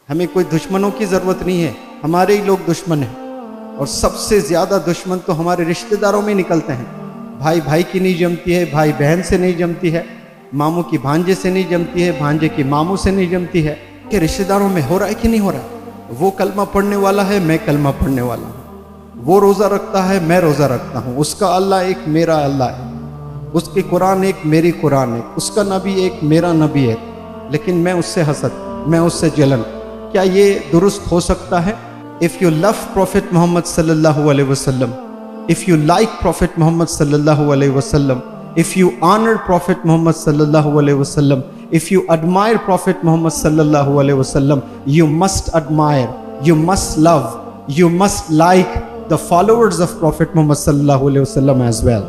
हमें कोई दुश्मनों की ज़रूरत नहीं है, हमारे ही लोग दुश्मन हैं। और सबसे ज़्यादा दुश्मन तो हमारे रिश्तेदारों में निकलते हैं। भाई भाई की नहीं जमती है, भाई बहन से नहीं जमती है, मामू की भांजे से नहीं जमती है, भांजे की मामू से नहीं जमती है। कि रिश्तेदारों में हो रहा है कि नहीं हो रहा? वो कलमा पढ़ने वाला है, मैं कलमा पढ़ने वाला हूँ। वो रोज़ा रखता है, मैं रोज़ा रखता हूँ। उसका अल्लाह एक, मेरा अल्लाह है। उसकी कुरान एक, मेरी कुरान है। उसका नबी एक, मेरा नबी है। लेकिन मैं उससे हसद, मैं उससे जलन। क्या ये दुरुस्त हो सकता है? If you love prophet Muhammad सल्लल्लाहु अलैहि वसल्लम, if you like prophet Muhammad सल्लल्लाहु अलैहि वसल्लम, if you honour prophet Muhammad सल्लल्लाहु अलैहि वसल्लम, if you admire prophet Muhammad सल्लल्लाहु अलैहि वसल्लम, you must admire, you must love, you must like the followers of Prophet Muhammad sallallahu alaihi wasallam as well.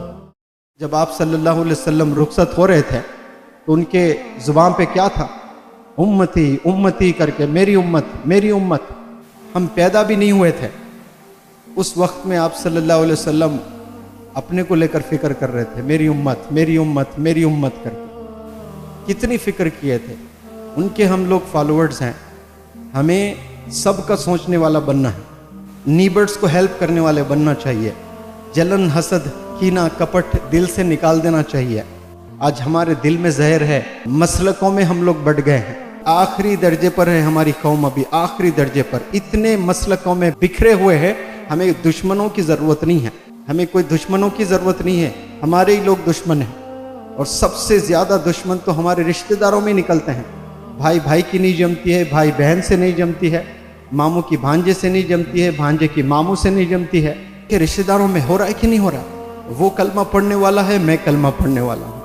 जब आप सल्लल्लाहु अलैहि वसल्लम रुखसत हो रहे थे तो उनके ज़ुबान पे क्या था? उम्मती उम्मती करके, मेरी उम्मत मेरी उम्मत। हम पैदा भी नहीं हुए थे उस वक्त में आप सल्लल्लाहु अलैहि वसल्लम अपने को लेकर फिक्र कर रहे थे, मेरी उम्मत मेरी उम्मत मेरी उम्मत करके। कितनी फिक्र किए थे। उनके हम लोग फॉलोअर्स हैं। हमें सबका सोचने वाला बनना है, नीबर्स को हेल्प करने वाले बनना चाहिए। जलन, हसद, कीना, कपट दिल से निकाल देना चाहिए। आज हमारे दिल में जहर है। मसलकों में हम लोग बढ़ गए हैं। आखिरी दर्जे पर है हमारी कौम, अभी आखिरी दर्जे पर। इतने मसलकों में बिखरे हुए हैं। हमें दुश्मनों की ज़रूरत नहीं है, हमें कोई दुश्मनों की ज़रूरत नहीं है, हमारे ही लोग दुश्मन हैं। और सबसे ज़्यादा दुश्मन तो हमारे रिश्तेदारों में निकलते हैं। भाई भाई की नहीं जमती है, भाई बहन से नहीं जमती है, मामू की भांजे से नहीं जमती है, भांजे की मामू से नहीं जमती है। कि रिश्तेदारों में हो रहा है कि नहीं हो रहा? वो कलमा पढ़ने वाला है, मैं कलमा पढ़ने वाला हूँ।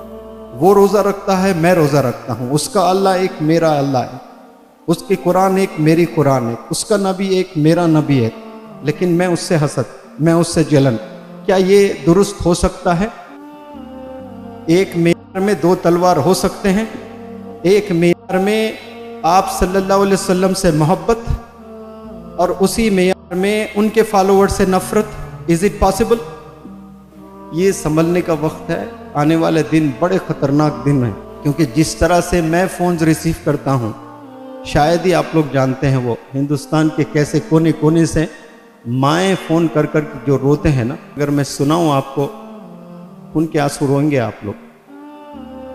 वो रोज़ा रखता है, मैं रोज़ा रखता हूँ। उसका अल्लाह एक, मेरा अल्लाह है। उसकी कुरान एक, मेरी कुरान है। उसका नबी एक, मेरा नबी है। लेकिन मैं उससे हसद, मैं उससे जलन। क्या ये दुरुस्त हो सकता है? एक मेयार में दो तलवार हो सकते हैं? एक मेयार में आप सल्लल्लाहु अलैहि वसल्लम से मोहब्बत और उसी मेयार में उनके फॉलोअर से नफरत, इज इट पॉसिबल? ये संभलने का वक्त है। आने वाले दिन बड़े ख़तरनाक दिन हैं, क्योंकि जिस तरह से मैं फ़ोन रिसीव करता हूँ, शायद ही आप लोग जानते हैं वो हिंदुस्तान के कैसे कोने कोने से माएँ फ़ोन कर कर जो रोते हैं ना, अगर मैं सुनाऊँ आपको, उनके आंसू रोएंगे आप लोग।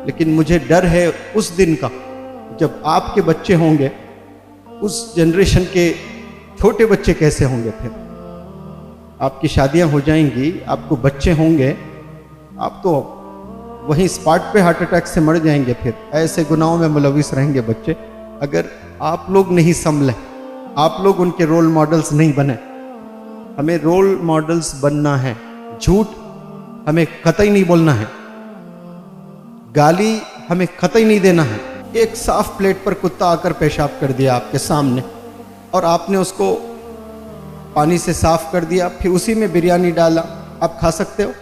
लेकिन मुझे डर है उस दिन का जब आपके बच्चे होंगे, उस जनरेशन के छोटे बच्चे कैसे होंगे। फिर आपकी शादियां हो जाएंगी, आपको बच्चे होंगे, आप तो वहीं स्पॉट पे हार्ट अटैक से मर जाएंगे। फिर ऐसे गुनाहों में मुलविस रहेंगे बच्चे, अगर आप लोग नहीं संभलें, आप लोग उनके रोल मॉडल्स नहीं बने। हमें रोल मॉडल्स बनना है। झूठ हमें कतई नहीं बोलना है, गाली हमें कतई नहीं देना है। एक साफ प्लेट पर कुत्ता आकर पेशाब कर दिया आपके सामने और आपने उसको पानी से साफ कर दिया, फिर उसी में बिरयानी डाला, आप खा सकते हो?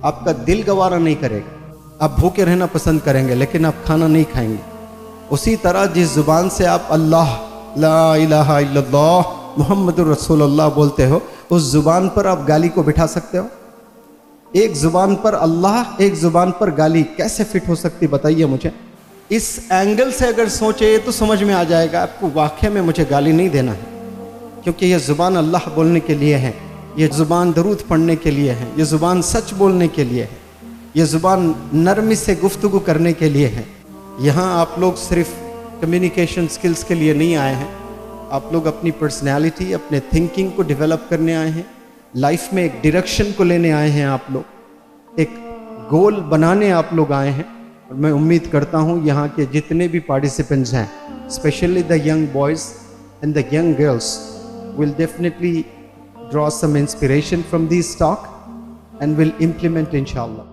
आपका दिल गवारा नहीं करेगा। आप भूखे रहना पसंद करेंगे, लेकिन आप खाना नहीं खाएंगे। उसी तरह जिस जुबान से आप अल्लाह, ला इलाहा इल्लल्लाह मुहम्मदुर रसूलुल्लाह बोलते हो, उस जुबान पर आप गाली को बिठा सकते हो? एक जुबान पर अल्लाह, एक जुबान पर गाली कैसे फिट हो सकती, बताइए मुझे। इस एंगल से अगर सोचे तो समझ में आ जाएगा आपको, वाकई में मुझे गाली नहीं देना है, क्योंकि यह ज़ुबान अल्लाह बोलने के लिए है, यह ज़ुबान दरूद पढ़ने के लिए है, यह ज़ुबान सच बोलने के लिए है, यह ज़ुबान नरमी से गुफ्तगू करने के लिए है। यहाँ आप लोग सिर्फ कम्युनिकेशन स्किल्स के लिए नहीं आए हैं, आप लोग अपनी पर्सनैलिटी, अपने थिंकिंग को डेवलप करने आए हैं। लाइफ में एक डायरेक्शन को लेने आए हैं आप लोग, एक गोल बनाने आप लोग आए हैं। और मैं उम्मीद करता हूँ यहाँ के जितने भी पार्टिसिपेंट्स हैं, specially the young boys and the young girls, will definitely draw some inspiration from this talk and will implement inshallah.